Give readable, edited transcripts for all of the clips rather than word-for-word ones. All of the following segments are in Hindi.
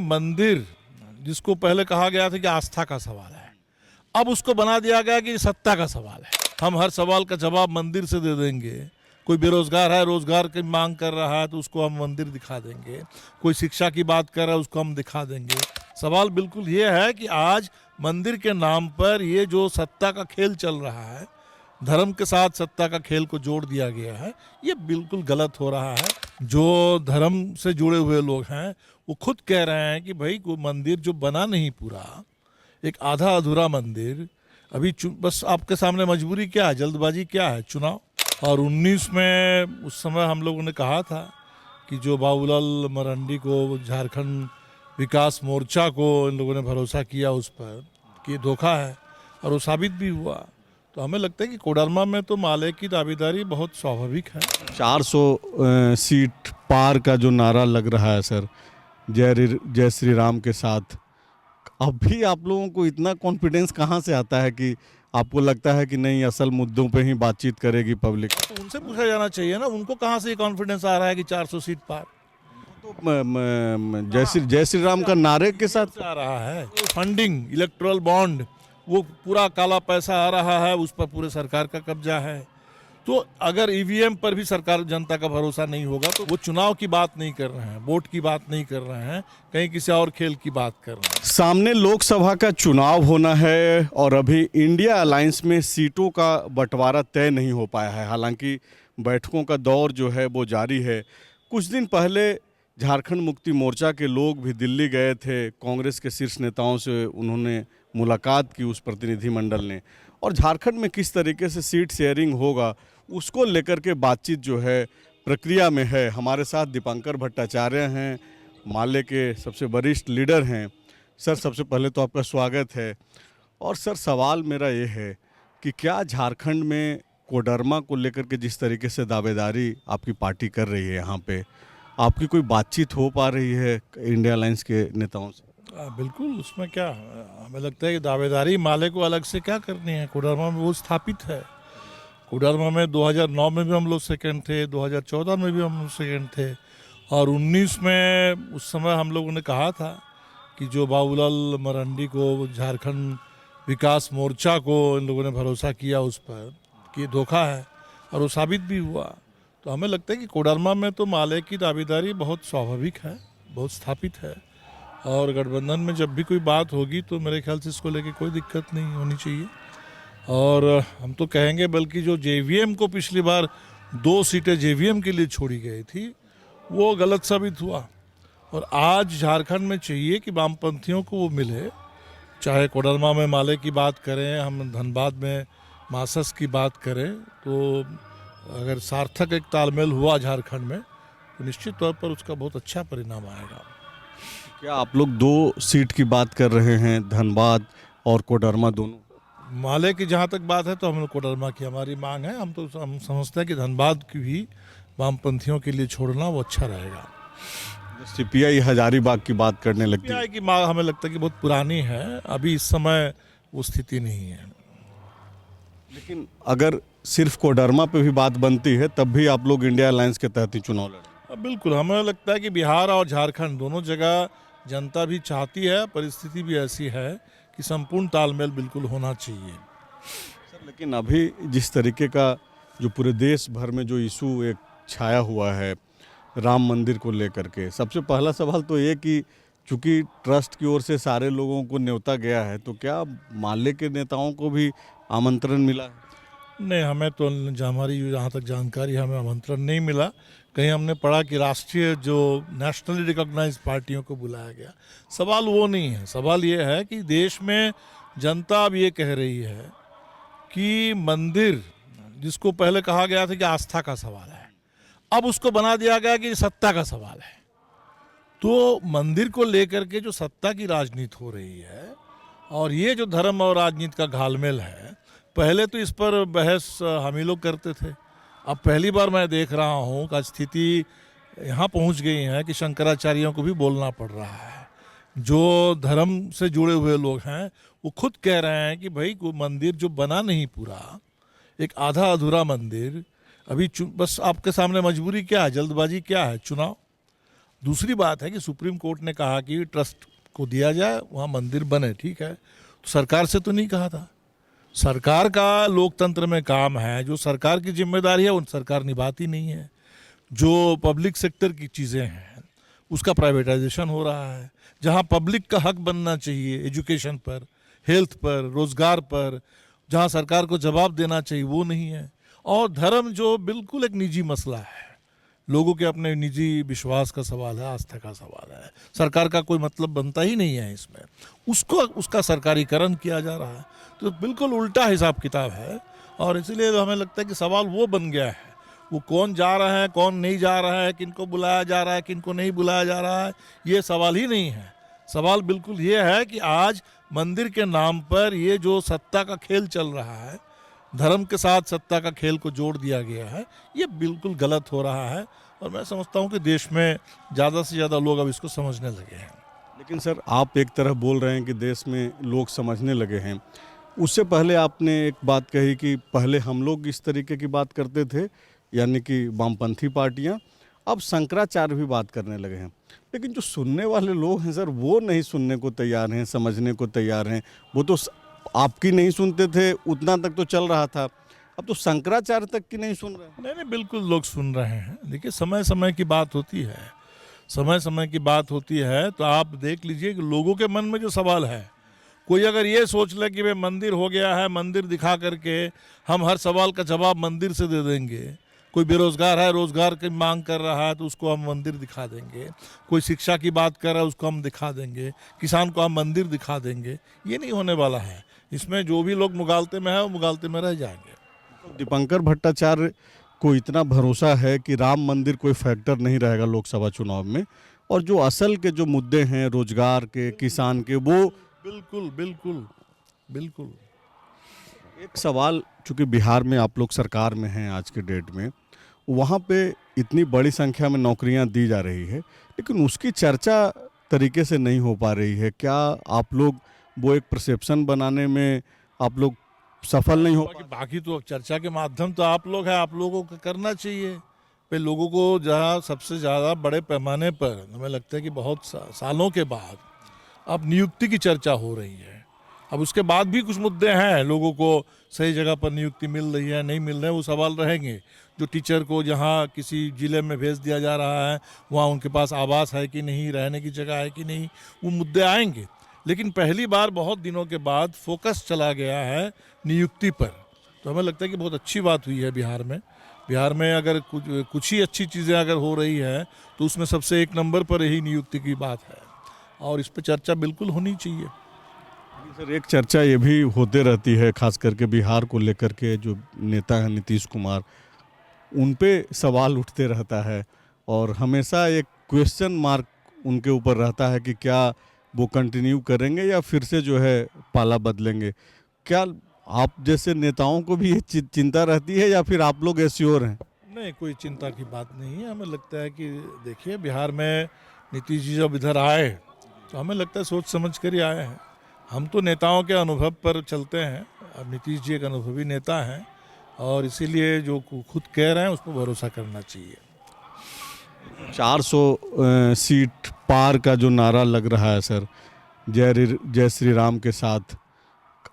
मंदिर जिसको पहले कहा गया था कि आस्था का सवाल है, अब उसको बना दिया गया कि सत्ता का सवाल है। हम हर सवाल का जवाब मंदिर से दे देंगे। कोई बेरोजगार है, रोजगार की मांग कर रहा है तो उसको हम मंदिर दिखा देंगे। कोई शिक्षा की बात कर रहा है उसको हम दिखा देंगे। सवाल बिल्कुल ये है कि आज मंदिर के नाम पर ये जो सत्ता का खेल चल रहा है, धर्म के साथ सत्ता का खेल को जोड़ दिया गया है, ये बिल्कुल गलत हो रहा है। जो धर्म से जुड़े हुए लोग हैं वो खुद कह रहे हैं कि भाई कोई मंदिर जो बना नहीं पूरा, एक आधा अधूरा मंदिर, अभी बस आपके सामने मजबूरी क्या है, जल्दबाजी क्या है, चुनाव। और 19 में उस समय हम लोगों ने कहा था कि जो बाबूलाल मरांडी को, झारखंड विकास मोर्चा को इन लोगों ने भरोसा किया उस पर कि ये धोखा है, और वो साबित भी हुआ। तो हमें लगता है कि कोडरमा में तो माले की दावेदारी बहुत स्वाभाविक है। 400 सीट पार का जो नारा लग रहा है सर, जय श्री राम के साथ, अभी आप लोगों को इतना कॉन्फिडेंस कहाँ से आता है कि आपको लगता है कि नहीं असल मुद्दों पे ही बातचीत करेगी पब्लिक? तो उनसे पूछा जाना चाहिए ना, उनको कहाँ से ये कॉन्फिडेंस आ रहा है कि 400 सीट पार। तो जय श्री राम का नारे के साथ आ रहा है फंडिंग, इलेक्टोरल बॉन्ड, वो पूरा काला पैसा आ रहा है, उस पर पूरे सरकार का कब्जा है। तो अगर ईवीएम पर भी सरकार, जनता का भरोसा नहीं होगा तो वो चुनाव की बात नहीं कर रहे हैं, वोट की बात नहीं कर रहे हैं, कहीं किसी और खेल की बात कर रहे हैं। सामने लोकसभा का चुनाव होना है और अभी इंडिया अलायंस में सीटों का बंटवारा तय नहीं हो पाया है। हालांकि बैठकों का दौर जो है वो जारी है। कुछ दिन पहले झारखंड मुक्ति मोर्चा के लोग भी दिल्ली गए थे, कांग्रेस के शीर्ष नेताओं से उन्होंने मुलाकात की, उस प्रतिनिधिमंडल ने, और झारखंड में किस तरीके से सीट शेयरिंग होगा उसको लेकर के बातचीत जो है प्रक्रिया में है। हमारे साथ दीपांकर भट्टाचार्य हैं, माले के सबसे वरिष्ठ लीडर हैं। सर, सबसे पहले तो आपका स्वागत है। और सर, सवाल मेरा ये है कि क्या झारखंड में कोडरमा को लेकर के जिस तरीके से दावेदारी आपकी पार्टी कर रही है, यहाँ पे आपकी कोई बातचीत हो पा रही है इंडिया अलायंस के नेताओं से? बिल्कुल, उसमें क्या, हमें लगता है कि दावेदारी माले को अलग से क्या करनी है। कोडरमा में वो स्थापित है। कोडरमा में 2009 में भी हम लोग सेकंड थे, 2014 में भी हम लोग सेकंड थे, और 19 में उस समय हम लोगों ने कहा था कि जो बाबूलाल मरांडी को, झारखंड विकास मोर्चा को इन लोगों ने भरोसा किया उस पर कि ये धोखा है, और वो साबित भी हुआ। तो हमें लगता है कि कोडरमा में तो माले की दावेदारी बहुत स्वाभाविक है, बहुत स्थापित है, और गठबंधन में जब भी कोई बात होगी तो मेरे ख्याल से इसको लेके कोई दिक्कत नहीं होनी चाहिए। और हम तो कहेंगे, बल्कि जो जेवीएम को पिछली बार 2 सीटें जेवीएम के लिए छोड़ी गई थी वो गलत साबित हुआ, और आज झारखंड में चाहिए कि वामपंथियों को वो मिले। चाहे कोडरमा में माले की बात करें, हम धनबाद में मासस की बात करें, तो अगर सार्थक एक तालमेल हुआ झारखंड में तो निश्चित तौर पर उसका बहुत अच्छा परिणाम आएगा। क्या आप लोग 2 सीट की बात कर रहे हैं, धनबाद और कोडरमा दोनों? माले की जहाँ तक बात है तो हम लोग कोडरमा की हमारी मांग है। हम समझते हैं कि धनबाद की भी वामपंथियों के लिए छोड़ना वो अच्छा रहेगा। सीपीआई हजारीबाग की बात करने लगती है। सीपीआई की मांग हमें लगता है कि बहुत पुरानी है, अभी इस समय वो स्थिति नहीं है। लेकिन अगर सिर्फ कोडरमा पे भी बात बनती है तब भी आप लोग इंडिया अलायंस के तहत ही चुनाव लड़ें? बिल्कुल, हमें लगता है कि बिहार और झारखंड दोनों जगह जनता भी चाहती है, परिस्थिति भी ऐसी है कि संपूर्ण तालमेल बिल्कुल होना चाहिए। सर, लेकिन अभी जिस तरीके का जो पूरे देश भर में जो इशू एक छाया हुआ है राम मंदिर को लेकर के, सबसे पहला सवाल तो ये कि चूँकि ट्रस्ट की ओर से सारे लोगों को न्योता गया है, तो क्या माले के नेताओं को भी आमंत्रण मिला है? नहीं, हमें तो हमारी जहाँ तक जानकारी है, हमें आमंत्रण नहीं मिला। कहीं हमने पढ़ा कि राष्ट्रीय जो नेशनली रिकॉग्नाइज पार्टियों को बुलाया गया। सवाल वो नहीं है, सवाल ये है कि देश में जनता अब ये कह रही है कि मंदिर जिसको पहले कहा गया था कि आस्था का सवाल है, अब उसको बना दिया गया कि सत्ता का सवाल है। तो मंदिर को लेकर के जो सत्ता की राजनीति हो रही है, और ये जो धर्म और राजनीति का घालमेल है, पहले तो इस पर बहस हम ही लोग करते थे। अब पहली बार मैं देख रहा हूँ कि स्थिति यहाँ पहुँच गई है कि शंकराचार्यों को भी बोलना पड़ रहा है। जो धर्म से जुड़े हुए लोग हैं वो खुद कह रहे हैं कि भाई कोई मंदिर जो बना नहीं पूरा, एक आधा अधूरा मंदिर, अभी बस आपके सामने मजबूरी क्या है, जल्दबाजी क्या है, चुनाव। दूसरी बात है कि सुप्रीम कोर्ट ने कहा कि ट्रस्ट को दिया जाए, वहाँ मंदिर बने, ठीक है, तो सरकार से तो नहीं कहा था। सरकार का लोकतंत्र में काम है, जो सरकार की जिम्मेदारी है वो सरकार निभाती नहीं है। जो पब्लिक सेक्टर की चीज़ें हैं उसका प्राइवेटाइजेशन हो रहा है। जहाँ पब्लिक का हक बनना चाहिए एजुकेशन पर, हेल्थ पर, रोजगार पर, जहाँ सरकार को जवाब देना चाहिए वो नहीं है। और धर्म जो बिल्कुल एक निजी मसला है, लोगों के अपने निजी विश्वास का सवाल है, आस्था का सवाल है, सरकार का कोई मतलब बनता ही नहीं है इसमें, उसको उसका सरकारीकरण किया जा रहा है। तो बिल्कुल उल्टा हिसाब किताब है। और इसीलिए हमें लगता है कि सवाल वो बन गया है, वो कौन जा रहा है कौन नहीं जा रहा है, किनको बुलाया जा रहा है किनको नहीं बुलाया जा रहा है, ये सवाल ही नहीं है। सवाल बिल्कुल ये है कि आज मंदिर के नाम पर ये जो सत्ता का खेल चल रहा है, धर्म के साथ सत्ता का खेल को जोड़ दिया गया है, ये बिल्कुल गलत हो रहा है। और मैं समझता हूँ कि देश में ज़्यादा से ज़्यादा लोग अब इसको समझने लगे हैं। लेकिन सर, आप एक तरफ बोल रहे हैं कि देश में लोग समझने लगे हैं, उससे पहले आपने एक बात कही कि पहले हम लोग इस तरीके की बात करते थे, यानी कि वामपंथी पार्टियां, अब शंकराचार्य भी बात करने लगे हैं। लेकिन जो सुनने वाले लोग हैं सर, वो नहीं सुनने को तैयार हैं, समझने को तैयार हैं। वो तो आपकी नहीं सुनते थे, उतना तक तो चल रहा था, अब तो शंकराचार्य तक की नहीं सुन रहे हैं। नहीं, बिल्कुल लोग सुन रहे हैं। देखिए, समय समय की बात होती है, समय समय की बात होती है। तो आप देख लीजिए कि लोगों के मन में जो सवाल है, कोई अगर ये सोच ले कि भाई मंदिर हो गया है, मंदिर दिखा करके हम हर सवाल का जवाब मंदिर से दे देंगे, कोई बेरोजगार है, रोजगार की मांग कर रहा है तो उसको हम मंदिर दिखा देंगे, कोई शिक्षा की बात कर रहा है उसको हम दिखा देंगे, किसान को हम मंदिर दिखा देंगे, ये नहीं होने वाला है। इसमें जो भी लोग मुगालते में है वो मुगालते में रह जाएंगे। दीपंकर भट्टाचार्य को इतना भरोसा है कि राम मंदिर कोई फैक्टर नहीं रहेगा लोकसभा चुनाव में, और जो असल के जो मुद्दे हैं रोजगार के, किसान के, वो बिल्कुल बिल्कुल बिल्कुल। एक सवाल, चूंकि बिहार में आप लोग सरकार में हैं आज के डेट में, वहाँ पे इतनी बड़ी संख्या में नौकरियाँ दी जा रही है, लेकिन उसकी चर्चा तरीके से नहीं हो पा रही है। क्या आप लोग वो एक परसेप्शन बनाने में आप लोग सफल नहीं हो पा? बाकी तो चर्चा के माध्यम तो आप लोग हैं, आप लोगों को करना चाहिए। पे लोगों को जहाँ सबसे ज़्यादा बड़े पैमाने पर हमें लगता है कि बहुत सालों के बाद अब नियुक्ति की चर्चा हो रही है। अब उसके बाद भी कुछ मुद्दे हैं, लोगों को सही जगह पर नियुक्ति मिल रही है नहीं मिल रहे, वो सवाल रहेंगे। जो टीचर को जहाँ किसी ज़िले में भेज दिया जा रहा है वहाँ उनके पास आवास है कि नहीं, रहने की जगह है कि नहीं, वो मुद्दे आएंगे। लेकिन पहली बार बहुत दिनों के बाद फोकस चला गया है नियुक्ति पर, तो हमें लगता है कि बहुत अच्छी बात हुई है बिहार में। बिहार में अगर कुछ ही अच्छी चीज़ें अगर हो रही है तो उसमें सबसे एक नंबर पर यही नियुक्ति की बात है, और इस पर चर्चा बिल्कुल होनी चाहिए। सर, एक चर्चा ये भी होते रहती है, खास करके बिहार को लेकर के जो नेता हैं नीतीश कुमार, उन पे सवाल उठते रहता है और हमेशा एक क्वेश्चन मार्क उनके ऊपर रहता है कि क्या वो कंटिन्यू करेंगे या फिर से जो है पाला बदलेंगे। क्या आप जैसे नेताओं को भी ये चिंता रहती है या फिर आप लोग एश्योर हैं? नहीं, कोई चिंता की बात नहीं है। हमें लगता है कि देखिए, बिहार में नीतीश जी जब इधर आए तो हमें लगता है सोच समझ कर ही आए हैं। हम तो नेताओं के अनुभव पर चलते हैं, अब नीतीश जी एक अनुभवी नेता हैं और इसीलिए जो खुद कह रहे हैं उस पर भरोसा करना चाहिए। 400 सीट पार का जो नारा लग रहा है सर, जय श्री राम के साथ,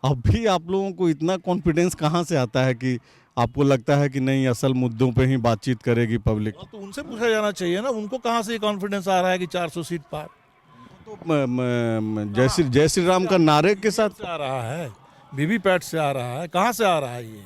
अभी आप लोगों को इतना कॉन्फिडेंस कहाँ से आता है कि आपको लगता है कि नहीं, असल मुद्दों पे ही बातचीत करेगी पब्लिक? तो उनसे पूछा जाना चाहिए ना, उनको कहाँ से कॉन्फिडेंस आ रहा है कि 400 सीट पार? तो जय श्री राम का नारे के साथ से आ रहा है, वीवीपैट से आ रहा है, कहाँ से आ रहा है ये?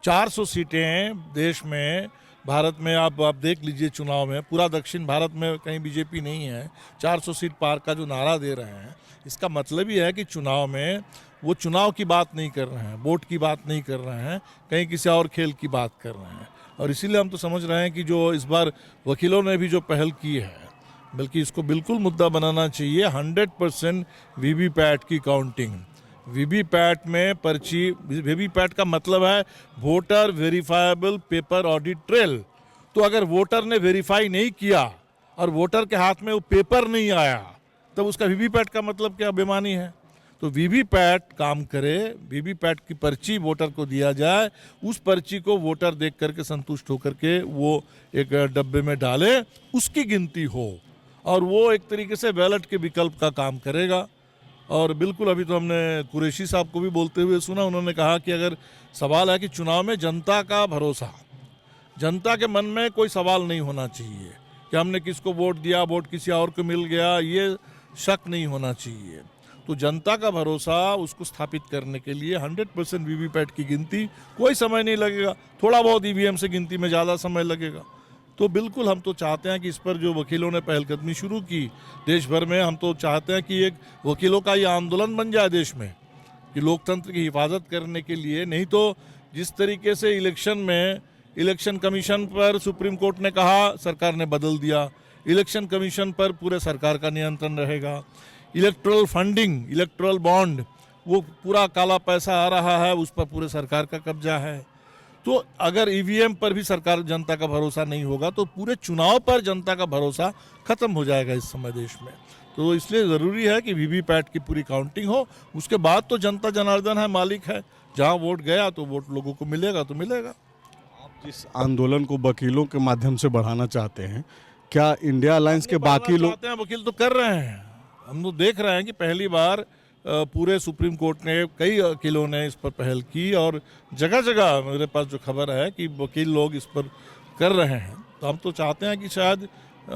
400 सीटें देश में, भारत में आप देख लीजिए, चुनाव में पूरा दक्षिण भारत में कहीं बीजेपी नहीं है। 400 सीट पार का जो नारा दे रहे हैं, इसका मतलब ही है कि चुनाव में वो चुनाव की बात नहीं कर रहे हैं, वोट की बात नहीं कर रहे हैं, कहीं किसी और खेल की बात कर रहे हैं। और इसीलिए हम तो समझ रहे हैं कि जो इस बार वकीलों ने भी जो पहल की है, बल्कि इसको बिल्कुल मुद्दा बनाना चाहिए 100% वीवीपैट की काउंटिंग। वीवीपैट में पर्ची, वीवीपैट का मतलब है voter verifiable paper audit trail. तो अगर वोटर ने वेरीफाई नहीं किया और वोटर के हाथ में वो पेपर नहीं आया, तब उसका वीवीपैट का मतलब क्या? बेमानी है। तो वीवीपैट काम करे, वीवीपैट की पर्ची वोटर को दिया जाए, उस पर्ची को वोटर देख करके संतुष्ट होकर के वो एक डब्बे में डाले, उसकी गिनती हो। और वो एक तरीके से बैलेट के विकल्प का काम करेगा। और बिल्कुल अभी तो हमने कुरैशी साहब को भी बोलते हुए सुना, उन्होंने कहा कि अगर सवाल है कि चुनाव में जनता का भरोसा, जनता के मन में कोई सवाल नहीं होना चाहिए कि हमने किसको वोट दिया, वोट किसी और को मिल गया, ये शक नहीं होना चाहिए। तो जनता का भरोसा उसको स्थापित करने के लिए 100% वीवीपैट की गिनती, कोई समय नहीं लगेगा, थोड़ा बहुत ईवीएम से गिनती में ज़्यादा समय लगेगा। तो बिल्कुल हम तो चाहते हैं कि इस पर जो वकीलों ने पहलकदमी शुरू की देश भर में, हम तो चाहते हैं कि एक वकीलों का ये आंदोलन बन जाए देश में कि लोकतंत्र की हिफाजत करने के लिए। नहीं तो जिस तरीके से इलेक्शन कमीशन पर सुप्रीम कोर्ट ने कहा, सरकार ने बदल दिया, इलेक्शन कमीशन पर पूरे सरकार का नियंत्रण रहेगा। इलेक्टोरल फंडिंग, इलेक्टोरल बॉन्ड, वो पूरा काला पैसा आ रहा है, उस पर पूरे सरकार का कब्जा है। तो अगर ईवीएम पर भी सरकार जनता का भरोसा नहीं होगा तो पूरे चुनाव पर जनता का भरोसा खत्म हो जाएगा इस समय देश में। तो इसलिए ज़रूरी है कि वीवीपैट की पूरी काउंटिंग हो, उसके बाद तो जनता जनार्दन है, मालिक है, जहां वोट गया तो वोट लोगों को मिलेगा तो मिलेगा। आप जिस आंदोलन को वकीलों के माध्यम से बढ़ाना चाहते हैं, क्या इंडिया अलायंस के बाकी लोग चाहते हैं? वकील तो कर रहे हैं, हम लोग देख रहे हैं कि पहली बार पूरे सुप्रीम कोर्ट ने, कई वकीलों ने इस पर पहल की और जगह जगह मेरे पास जो खबर है कि वकील लोग इस पर कर रहे हैं। तो हम तो चाहते हैं कि शायद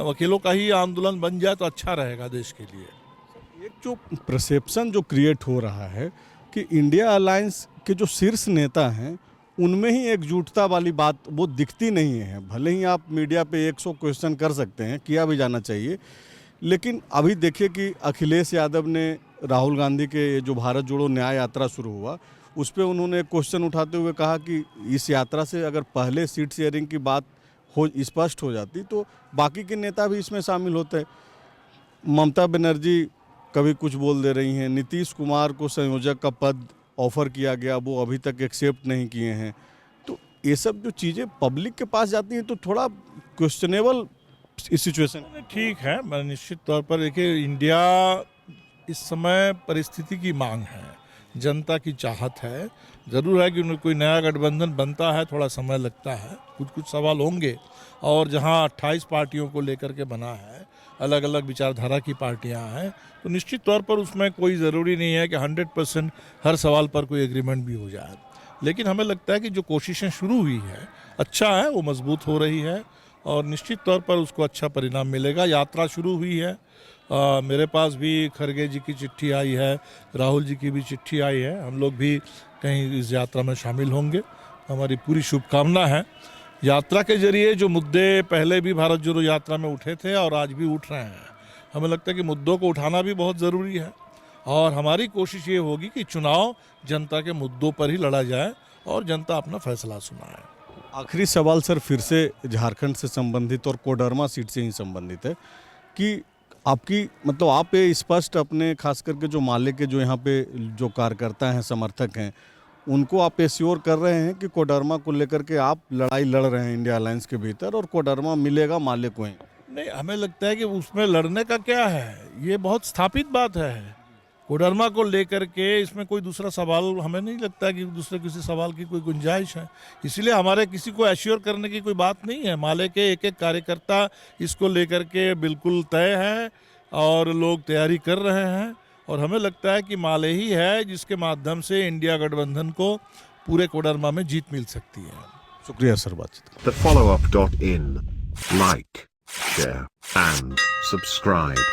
वकीलों का ही आंदोलन बन जाए तो अच्छा रहेगा देश के लिए। एक जो परसेप्शन जो क्रिएट हो रहा है कि इंडिया अलायंस के जो शीर्ष नेता हैं उनमें ही एकजुटता वाली बात वो दिखती नहीं है। भले ही आप मीडिया पे 100 क्वेश्चन कर सकते हैं, किया भी जाना चाहिए, लेकिन अभी देखिए कि अखिलेश यादव ने राहुल गांधी के जो भारत जोड़ो न्याय यात्रा शुरू हुआ उस पर उन्होंने क्वेश्चन उठाते हुए कहा कि इस यात्रा से अगर पहले सीट शेयरिंग की बात हो स्पष्ट हो जाती तो बाकी के नेता भी इसमें शामिल होते हैं। ममता बनर्जी कभी कुछ बोल दे रही हैं, नीतीश कुमार को संयोजक का पद ऑफर किया गया, वो अभी तक एक्सेप्ट नहीं किए हैं। तो ये सब जो चीज़ें पब्लिक के पास जाती हैं तो थोड़ा क्वेश्चनेबल सिचुएशन। ठीक है, मैं निश्चित तौर पर देखिए, इंडिया इस समय परिस्थिति की मांग है, जनता की चाहत है। ज़रूर है कि उन्हें कोई नया गठबंधन बनता है, थोड़ा समय लगता है, कुछ सवाल होंगे। और जहां 28 पार्टियों को लेकर के बना है, अलग अलग विचारधारा की पार्टियां हैं, तो निश्चित तौर पर उसमें कोई ज़रूरी नहीं है कि 100% हर सवाल पर कोई एग्रीमेंट भी हो जाए। लेकिन हमें लगता है कि जो कोशिशें शुरू हुई है अच्छा है, वो मजबूत हो रही है और निश्चित तौर पर उसको अच्छा परिणाम मिलेगा। यात्रा शुरू हुई है, मेरे पास भी खरगे जी की चिट्ठी आई है, राहुल जी की भी चिट्ठी आई है, हम लोग भी कहीं इस यात्रा में शामिल होंगे, हमारी पूरी शुभकामना है। यात्रा के जरिए जो मुद्दे पहले भी भारत जोड़ो यात्रा में उठे थे और आज भी उठ रहे हैं, हमें लगता है कि मुद्दों को उठाना भी बहुत ज़रूरी है और हमारी कोशिश ये होगी कि चुनाव जनता के मुद्दों पर ही लड़ा जाए और जनता अपना फैसला सुनाए। आखिरी सवाल सर फिर से झारखंड से संबंधित और कोडरमा सीट से ही संबंधित है कि आपकी मतलब आप ये स्पष्ट अपने खास करके जो माले के जो यहाँ पे जो कार्यकर्ता हैं, समर्थक हैं, उनको आप एश्योर कर रहे हैं कि कोडरमा को लेकर के आप लड़ाई लड़ रहे हैं इंडिया अलायंस के भीतर और कोडरमा मिलेगा माले को ही? नहीं, हमें लगता है कि उसमें लड़ने का क्या है, ये बहुत स्थापित बात है। कोडरमा को लेकर के इसमें कोई दूसरा सवाल हमें नहीं लगता कि दूसरे किसी सवाल की कोई गुंजाइश है, इसलिए हमारे किसी को एश्योर करने की कोई बात नहीं है। माले के एक एक कार्यकर्ता इसको लेकर के बिल्कुल तय है और लोग तैयारी कर रहे हैं और हमें लगता है कि माले ही है जिसके माध्यम से इंडिया गठबंधन को पूरे कोडरमा में जीत मिल सकती है। शुक्रिया सर बातचीत। The followup.in. Like, share, and subscribe.